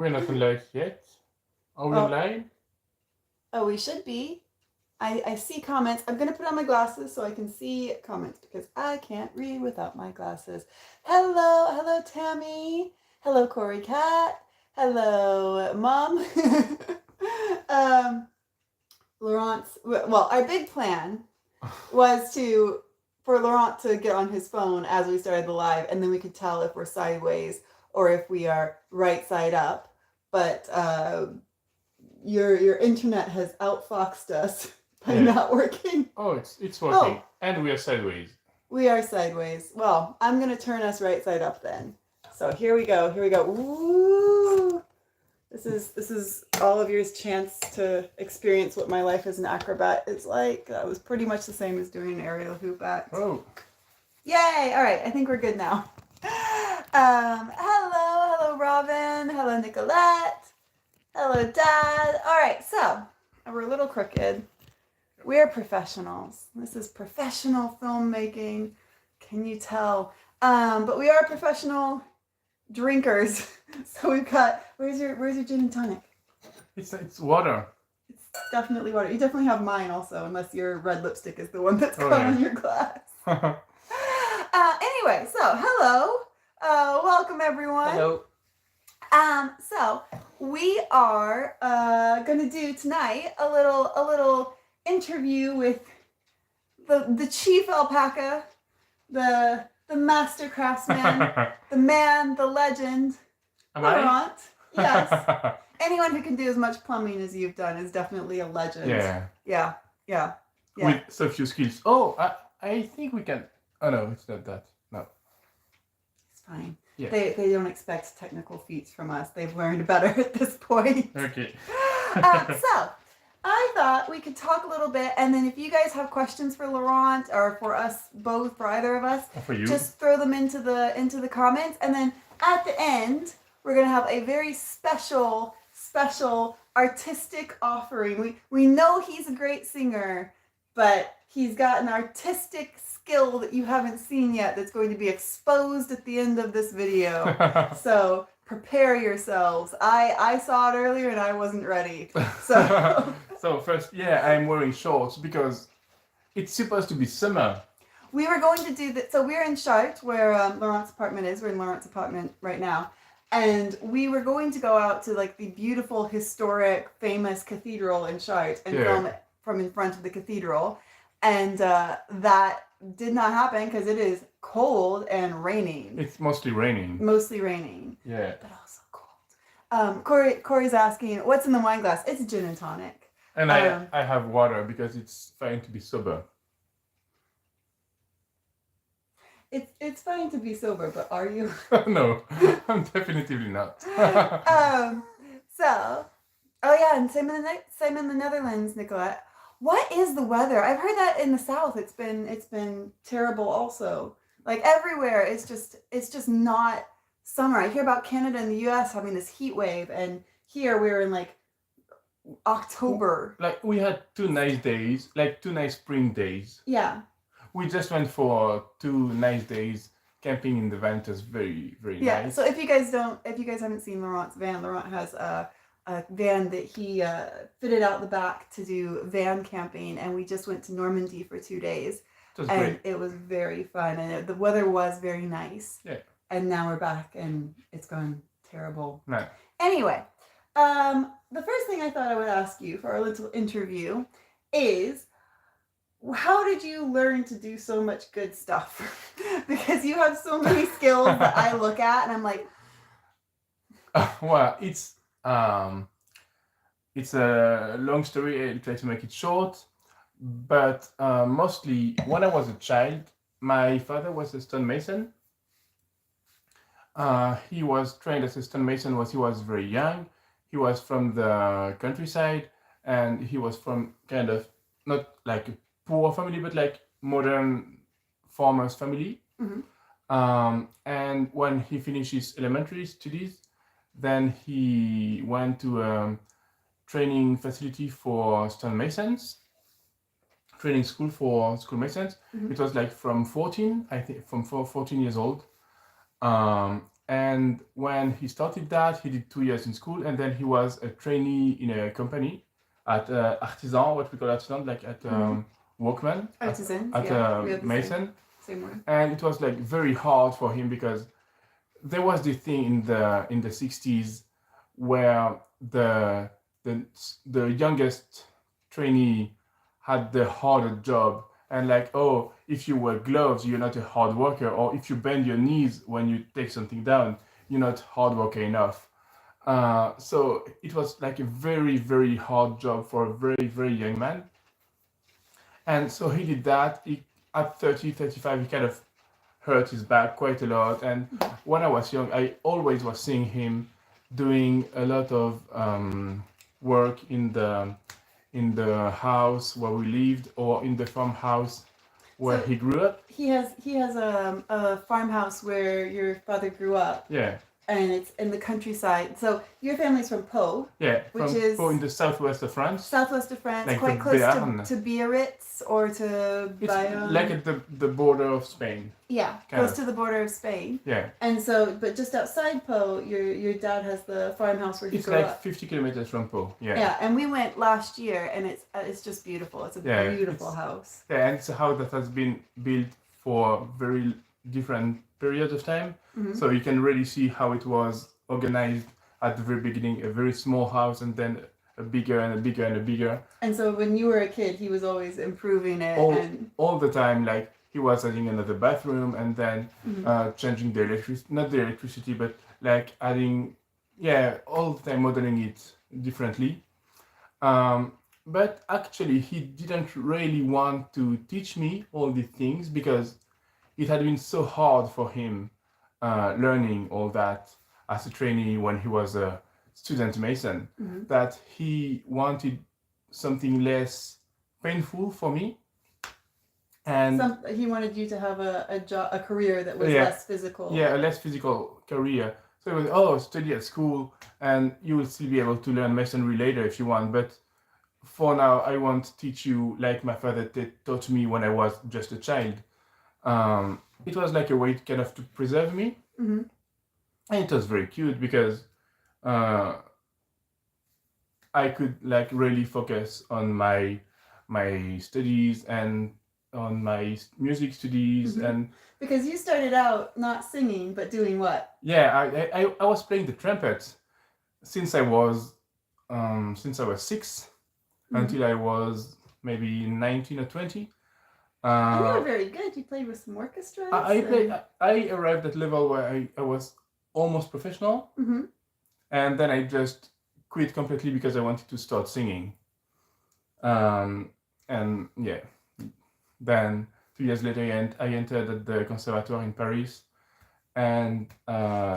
We're not live yet. Are we Oh, live? oh, we should be. I see comments. I'm gonna put on my glasses so I can see comments because I can't read without my glasses. Hello, Tammy. Hello, Corey Cat. Hello, Mom. um, Laurent's. Well, our big plan was for Laurent to get on his phone as we started the live, and then we could tell if we're sideways or if we are right side up. But your internet has outfoxed us by Yeah. not working. Oh, it's working. Oh, And we are sideways. we are sideways. Well, I'm gonna turn us right side up then. So here we go. Here we go. Ooh. This is all of yours chance to experience what my life as an acrobat is like. That was pretty much the same as doing an aerial hoop act. Oh. Yay! All right, I think we're good now. Hello, Robin. Hello, Nicolette. Hello, Dad. All right, so we're a little crooked. We're professionals. This is professional filmmaking. Can you tell? But we are professional drinkers. So we've got. Where's your gin and tonic? It's water. It's definitely water. You definitely have mine also, unless your red lipstick is the one that's caught on your glass. Anyway, so hello, welcome everyone. Hello. So we are gonna do tonight a little interview with the chief alpaca, the master craftsman, the man, the legend, Laurent. Yes. Anyone who can do as much plumbing as you've done is definitely a legend. Yeah. With so few skills. Oh, I think we can. Oh no, it's not that. No. It's fine. Yeah. They don't expect technical feats from us. They've learned better at this point. Okay. So I thought we could talk a little bit, and then if you guys have questions for Laurent or for us both, for either of us, Or for you. just throw them into the comments, and then at the end we're gonna have a very special artistic offering. We know he's a great singer, but he's got an artistic skill that you haven't seen yet that's going to be exposed at the end of this video. So prepare yourselves. I saw it earlier and I wasn't ready. So So first, yeah, I'm wearing shorts because it's supposed to be summer. we were going to do that. So we're in Chartres, where Laurent's apartment is. We're in Laurent's apartment right now. And we were going to go out to like the beautiful, historic, famous cathedral in Chartres and film it from in front of the cathedral. And that did not happen because it is cold and raining. It's mostly raining. Mostly raining. Yeah. But also cold. Corey's asking, what's in the wine glass? It's gin and tonic. And I have water because it's fine to be sober. It's fine to be sober, but are you? No, I'm definitely not. So, oh yeah, and same in the Netherlands, Nicolette. What is the weather? I've heard that in the south it's been terrible also. Like everywhere, it's just not summer. I hear about Canada and the US having this heat wave, and here we're in like October. Like we had 2 nice days, like 2 nice spring days. Yeah. We just went for 2 nice days camping in the van. It was very, very Yeah. nice. So if you guys haven't seen Laurent's van, Laurent has a van that he fitted out the back to do van camping, and we just went to Normandy for 2 days. It was and great. It was very fun, and the weather was very nice. Yeah. And now we're back, and it's gone terrible. No. Anyway, the first thing I thought I would ask you for our little interview is, how did you learn to do so much good stuff? Because you have so many skills that I look at and I'm like, well, it's a long story. I'll try to make it short. But mostly, when I was a child, my father was a stonemason. He was trained as a stonemason when he was very young. He was from the countryside, and he was from kind of not like a poor family, but like modern farmers family. Mm-hmm. And when he finished his elementary studies, then he went to a training facility for stonemasons, training school for schoolmasons. Mm-hmm. It was like from 14 years old. And when he started that, he did 2 years in school, and then he was a trainee in a company at artisan, what we call artisan, like at workman, Artisans, at yeah. We have the mason. same word. And it was like very hard for him because there was this thing in the 60s where the youngest trainee had the harder job, and like, oh, if you wear gloves, you're not a hard worker, or if you bend your knees when you take something down, you're not hard worker enough. So it was like a very, very hard job for a very, very young man. And so he did that. At 30, 35, he kind of hurt his back quite a lot. And when I was young, I always was seeing him doing a lot of work in the house where we lived, or in the farmhouse where So he grew up. he has a farmhouse where your father grew up, Yeah, and it's in the countryside. So your family's from Pau, yeah, which from is Pau in the southwest of France. southwest of France, Like quite the close Béarn. to Biarritz or to It's Bayonne. like at the border of Spain. Yeah, kind close of. to the border of Spain. Yeah, And so, but just outside Pau, your dad has the farmhouse where he it's grew like up. 50 kilometers from Pau. Yeah. Yeah, and we went last year, and it's just beautiful. It's a Yeah, beautiful it's- house. Yeah, and it's a house that has been built for very different periods of time. Mhm. So you can really see how it was organized at the very beginning, a very small house, and then a bigger and a bigger and a bigger. And so when you were a kid, he was always improving it. And All the time, like he was adding another bathroom, and then changing the not the electricity, but like adding, yeah, all the time modeling it differently. But actually, he didn't really want to teach me all these things because it had been so hard for him learning all that as a trainee when he was a student mason, that he wanted something less painful for me. And he wanted you to have a career that was Yeah. less physical. yeah, a less physical career. So it was, study at school and you will still be able to learn masonry later if you want. But for now, I want to teach you like my father taught me when I was just a child. It was like a way kind of to preserve me. Mhm. And it was very cute because I could like really focus on my studies and on my music studies. Mhm. And Because you started out not singing, but doing what? yeah, I was playing the trumpet since I was 6 until I was maybe 19 or 20. And you were very good. You played with some orchestras. I arrived at level where I was almost professional, Mhm. and then I just quit completely because I wanted to start singing. And yeah, then 2 years later I entered at the conservatoire in Paris, and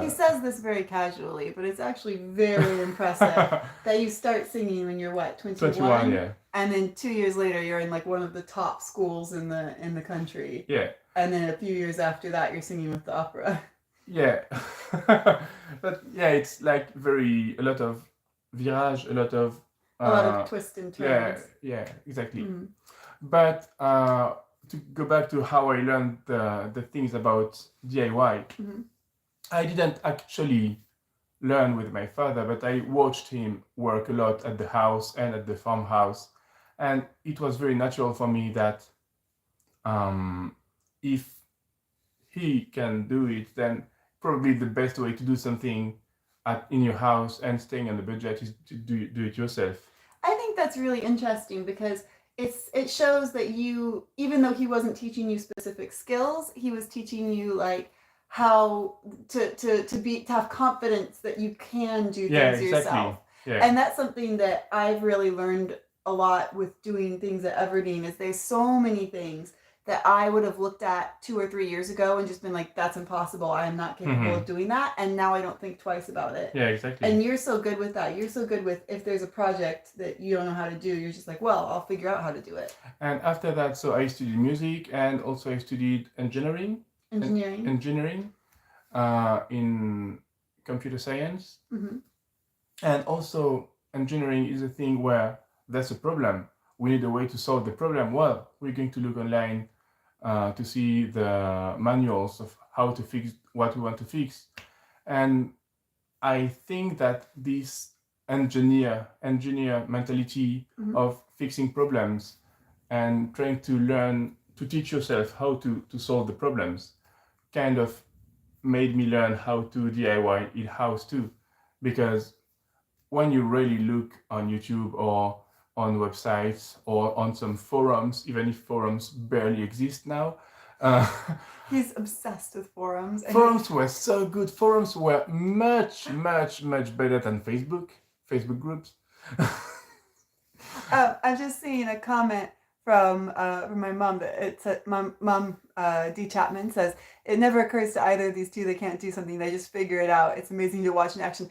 He says this very casually, but it's actually very impressive that you start singing when you're what, 21? 21, yeah, And then 2 years later, you're in like one of the top schools in the country. yeah, And then a few years after that, you're singing with the opera. yeah. But yeah, it's like a lot of virage, a lot of A lot of twists and turns. yeah, exactly. Mhm. But to go back to how I learned the things about DIY, Mhm. I didn't actually learn with my father, but I watched him work a lot at the house and at the farmhouse, and it was very natural for me that if he can do it, then probably the best way to do something in your house and staying on the budget is to do it yourself. I think that's really interesting because it shows that you, even though he wasn't teaching you specific skills, he was teaching you like how to have confidence that you can do things yourself. Yeah. And that's something that I've really learned a lot with doing things at Everdeen. Is there's so many things that I would have looked at 2 or 3 years ago and just been like, that's impossible. I am not capable of doing that. And now I don't think twice about it. Yeah, exactly. And you're so good with that. You're so good with, if there's a project that you don't know how to do, you're just like, well, I'll figure out how to do it. And after that, so I studied music, and also I studied engineering in computer science. Mm-hmm. And also engineering is a thing where there's a problem. We need a way to solve the problem. Well, we're going to look online to see the manuals of how to fix what we want to fix. And I think that this engineer mentality of fixing problems and trying to learn to teach yourself how to solve the problems kind of made me learn how to DIY in house too, because when you really look on YouTube or on websites or on some forums, even if forums barely exist now, He's obsessed with forums. forums were so good. Forums were much better than Facebook groups. I'm just seeing a comment from my mom. It's my mom. D. Chapman says it never occurs to either of these two they can't do something. They just figure it out. It's amazing to watch in action.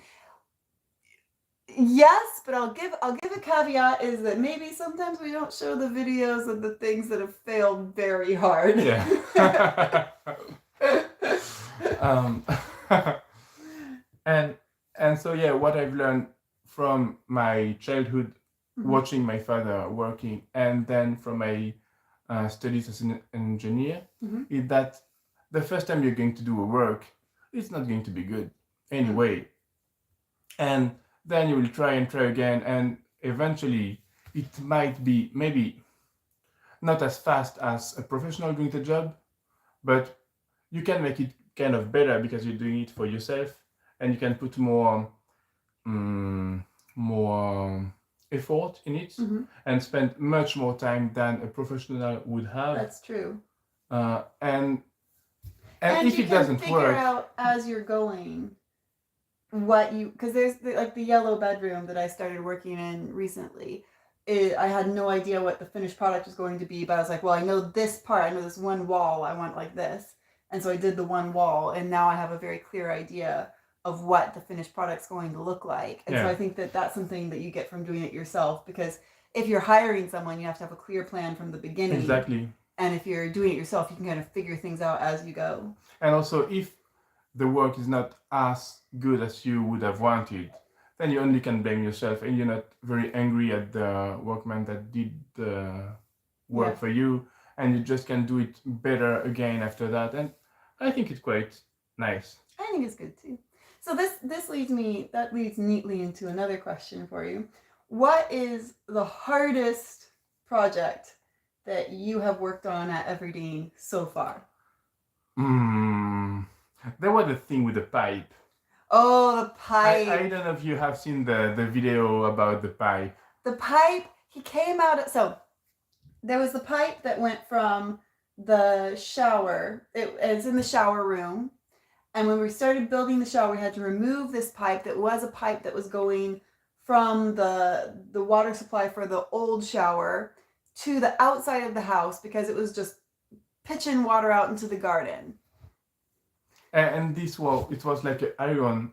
Yes, but I'll give a caveat is that maybe sometimes we don't show the videos of the things that have failed very hard. Yeah. And so yeah, what I've learned from my childhood, watching my father working, and then from my studies as an engineer, is that the first time you're going to do a work, it's not going to be good anyway. And then you will try and try again, and eventually it might be maybe not as fast as a professional doing the job, but you can make it kind of better because you're doing it for yourself, and you can put more effort in it and spend much more time than a professional would have. That's true. And if it doesn't figure work out as you're going what you, because there's like the yellow bedroom that I started working in recently. I had no idea what the finished product was going to be, but I was like, well, I know this part, I know this one wall I want like this, and so I did the one wall, and now I have a very clear idea of what the finished product's going to look like. And so I think that that's something that you get from doing it yourself, because if you're hiring someone, you have to have a clear plan from the beginning. Exactly. And if you're doing it yourself, you can kind of figure things out as you go. And also, if the work is not as good as you would have wanted, then you only can blame yourself, and you're not very angry at the workman that did the work for you, and you just can do it better again after that. And I think it's quite nice. I think it's good too. So this leads neatly into another question for you. What is the hardest project that you have worked on at Everdeen so far? There was a thing with the pipe. Oh, the pipe. I don't know if you have seen the video about the pipe. The pipe, he came out, so there was the pipe that went from the shower. It's in the shower room. And when we started building the shower, we had to remove this pipe that was a pipe that was going from the water supply for the old shower to the outside of the house, because it was just pitching water out into the garden. And this wall, it was like an iron.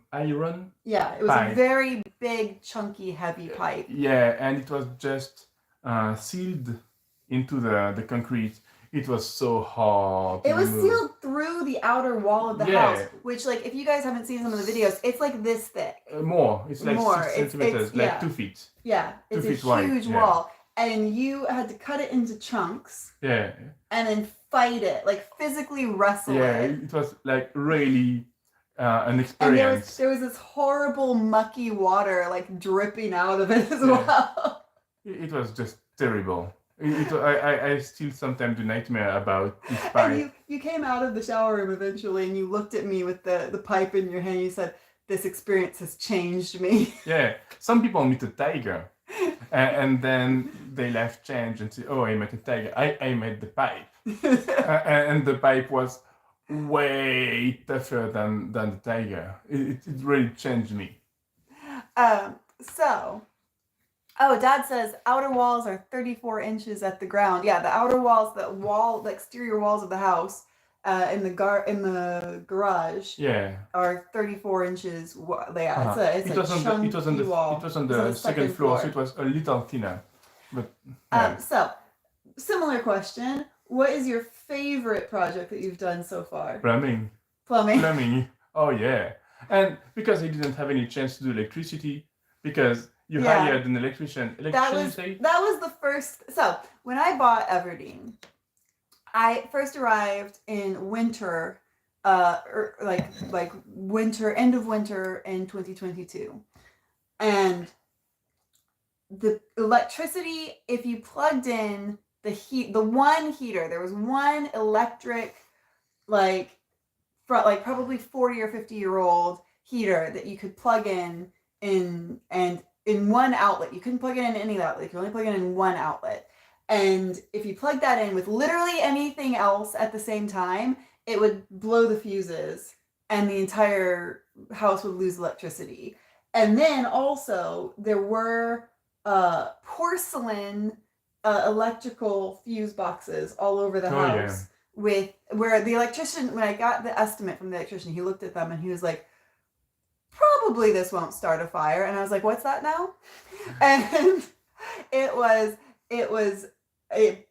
Yeah, it was pipe. A very big, chunky, heavy pipe. Yeah, and it was just sealed into the concrete. It was so hard. It was sealed through the outer wall of the house, which, like, if you guys haven't seen some of the videos, it's like this thick. More. It's like 6 centimeters, like 2 feet. Yeah, it's a huge wall. And you had to cut it into chunks. Yeah. And then fight it, like physically wrestle it. Yeah, it was like really an experience. And there was this horrible mucky water like dripping out of it as well. It was just terrible. I still sometimes do nightmare about this pipe. And you came out of the shower room eventually, and you looked at me with the pipe in your hand, and you said, "This experience has changed me." Yeah, some people meet a tiger. And then they life change and say, "Oh, I met a tiger." I met the pipe, and the pipe was way tougher than the tiger. It really changed me. Dad says outer walls are 34 inches at the ground. Yeah, the outer walls, the exterior walls of the house, in the garage, are 34 inches. It's a chunky wall. It was on the second floor, so it was a little thinner. But so similar question: what is your favorite project that you've done so far? Plumbing. Oh yeah, and because I didn't have any chance to do electricity, because you hired an electrician. That was the first. So when I bought Everdeen, I first arrived in winter like winter, end of winter in 2022. And the electricity, if you plugged in the one heater, there was one electric, like probably 40 or 50-year-old heater that you could plug in and in one outlet. You couldn't plug it in any outlet. You could only plug it in one outlet. And if you plug that in with literally anything else at the same time, it would blow the fuses and the entire house would lose electricity. And then also there were porcelain electrical fuse boxes all over the house. With where the electrician, when I got the estimate from the electrician, he looked at them and he was like, probably this won't start a fire. And I was like, what's that now? And it was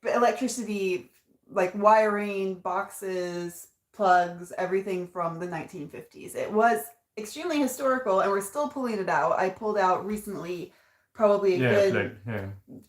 electricity, like wiring, boxes, plugs, everything from the 1950s. It was extremely historical, and we're still pulling it out. I pulled out recently probably a good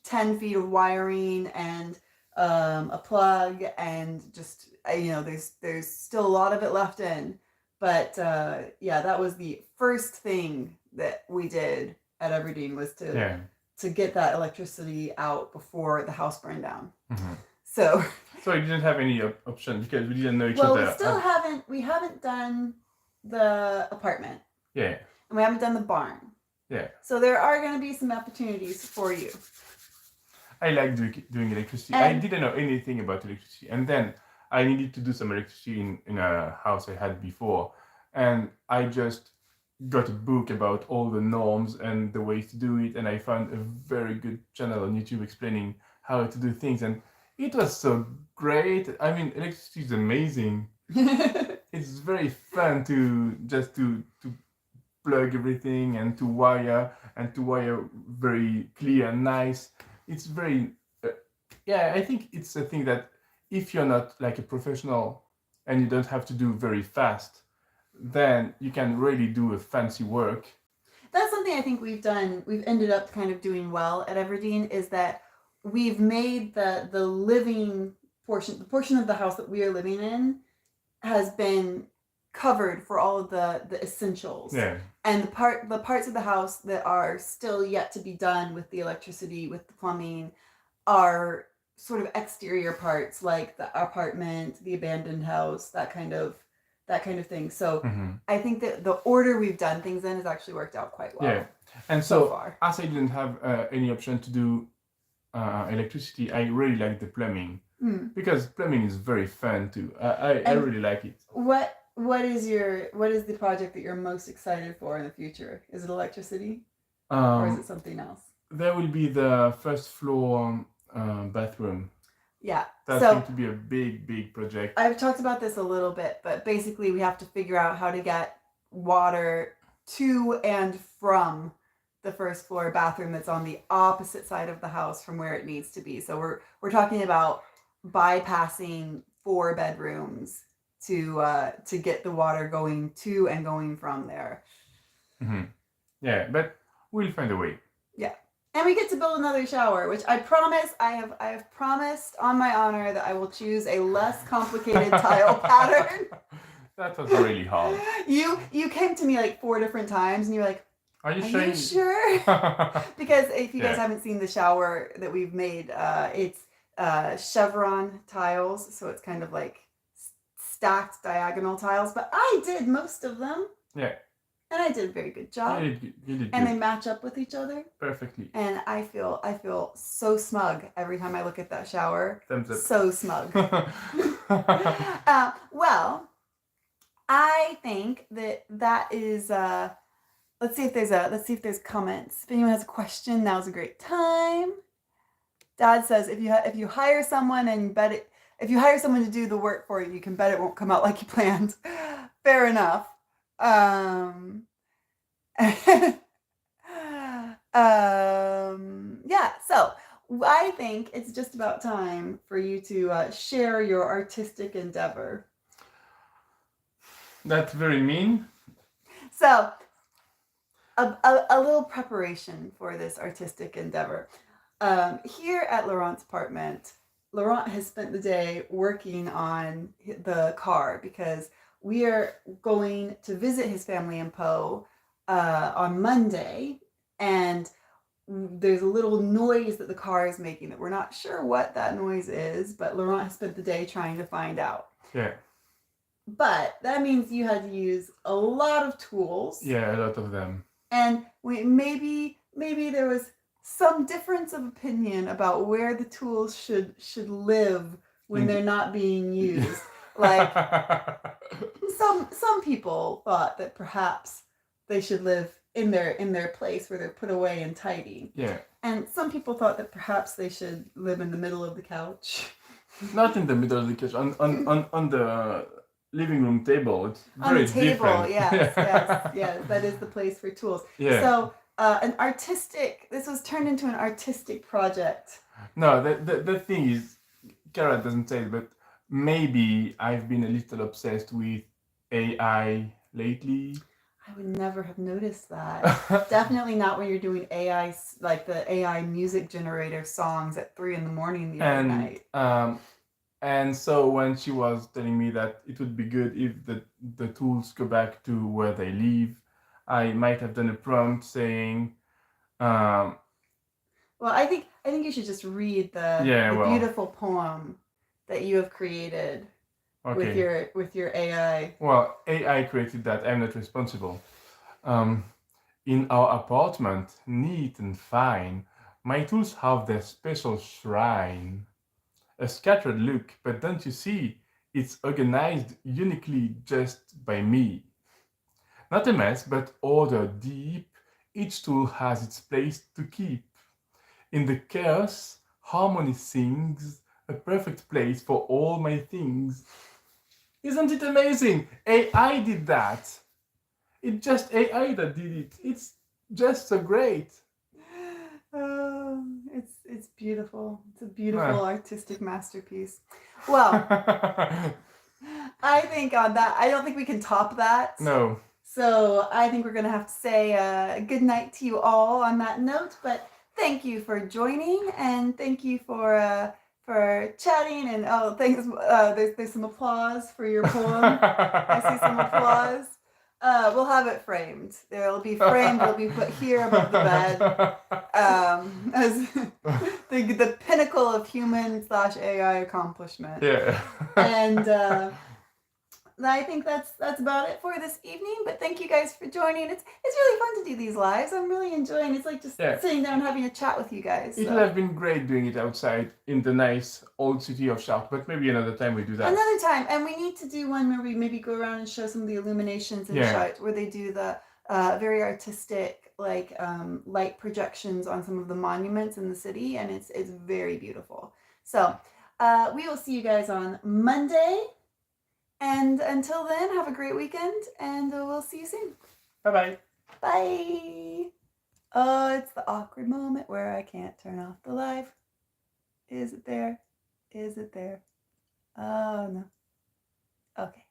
10 feet of wiring and a plug, and just there's still a lot of it left in, but that was the first thing that we did at Everdeen, was to get that electricity out before the house burned down. Mm-hmm. So you didn't have any option because we didn't know each other. Well, we haven't done the apartment. Yeah. And we haven't done the barn. Yeah. So there are going to be some opportunities for you. I like doing electricity. I didn't know anything about electricity. And then I needed to do some electricity in a house I had before. And I just got a book about all the norms and the ways to do it. And I found a very good channel on YouTube explaining how to do things. And it was so great. I mean, electricity is amazing. It's very fun to plug everything and to wire very clear and nice. It's very, I think it's a thing that if you're not like a professional and you don't have to do very fast, then you can really do a fancy work. That's something I think we've done. We've ended up kind of doing well at Everdeen, is that we've made the living portion, the portion of the house that we are living in, has been covered for all of the essentials. Yeah. And the parts of the house that are still yet to be done with the electricity, with the plumbing, are sort of exterior parts, like the apartment, the abandoned house, that kind of thing. So I think that the order we've done things in has actually worked out quite well. Yeah. And so far, as I didn't have any option to do electricity, I really like the plumbing. Because plumbing is very fun too. I really like it. What is the project that you're most excited for in the future? Is it electricity, or is it something else? There will be the first floor bathroom. Yeah, that's going to be a big project. I've talked about this a little bit, but basically we have to figure out how to get water to and from the first floor bathroom that's on the opposite side of the house from where it needs to be. So we're talking about bypassing 4 bedrooms to get the water going to and going from there. Yeah, but we'll find a way. Yeah, and we get to build another shower, which I promise. I have promised on my honor that I will choose a less complicated tile pattern. That was really hard. You came to me like 4 different times, and you were like, Are you sure? Because if you guys haven't seen the shower that we've made, it's chevron tiles, so it's kind of like stacked diagonal tiles, but I did most of them. Yeah. And I did a very good job. You did and good. They match up with each other perfectly. And I feel so smug every time I look at that shower. Thumbs up. So smug. Well, I think that is. Let's see if there's comments. If anyone has a question, now's a great time. Dad says if you hire someone and bet it. If you hire someone to do the work for you, you can bet it won't come out like you planned. Fair enough. Yeah, so I think it's just about time for you to share your artistic endeavor. That's very mean. So, a little preparation for this artistic endeavor. Here at Laurent's apartment, Laurent has spent the day working on the car, because we are going to visit his family in Po on Monday, and there's a little noise that the car is making that we're not sure what that noise is, but Laurent has spent the day trying to find out. Yeah. But that means you had to use a lot of tools. Yeah, a lot of them. And maybe there was some difference of opinion about where the tools should live when they're not being used. Like some people thought that perhaps they should live in their place where they're put away and tidy. Yeah. And some people thought that perhaps they should live in the middle of the couch. Not in the middle of the couch, on the living room table. It's very on the table, different. yes, that is the place for tools. Yeah. So this was turned into an artistic project. No, the thing is, Cara doesn't say it, but maybe I've been a little obsessed with AI lately. I would never have noticed that. Definitely not when you're doing AI, like the AI music generator songs at 3 a.m. the other night. And so when she was telling me that it would be good if the tools go back to where they live, I might have done a prompt saying, well, I think you should just read the beautiful poem that you have created with your AI. Well, AI created that. I'm not responsible. In our apartment, neat and fine, my tools have their special shrine. A scattered look, but don't you see, it's organized uniquely just by me. Not a mess, but order deep, each tool has its place to keep. In the chaos, harmony sings, a perfect place for all my things. Isn't it amazing? AI did that. It's just AI that did it. It's just so great. It's beautiful. It's a beautiful artistic masterpiece. Well, I think on that, I don't think we can top that. No. So I think we're going to have to say good night to you all on that note. But thank you for joining, and thank you for chatting. And thanks. There's some applause for your poem. I see some applause. We'll have it framed. It'll be framed. It'll be put here above the bed as the pinnacle of human/AI accomplishment. Yeah. And I think that's about it for this evening. But thank you guys for joining. It's really fun to do these lives. I'm really enjoying. It's like just sitting down having a chat with you guys. It would have been great doing it outside in the nice old city of Chartres, but maybe another time we do that. Another time, and we need to do one where we maybe go around and show some of the illuminations in Chartres, where they do the very artistic light projections on some of the monuments in the city, and it's very beautiful. So we will see you guys on Monday. And until then, have a great weekend, and we'll see you soon. Bye-bye. Bye. Oh, it's the awkward moment where I can't turn off the live. Is it there? Is it there? Oh, no. Okay.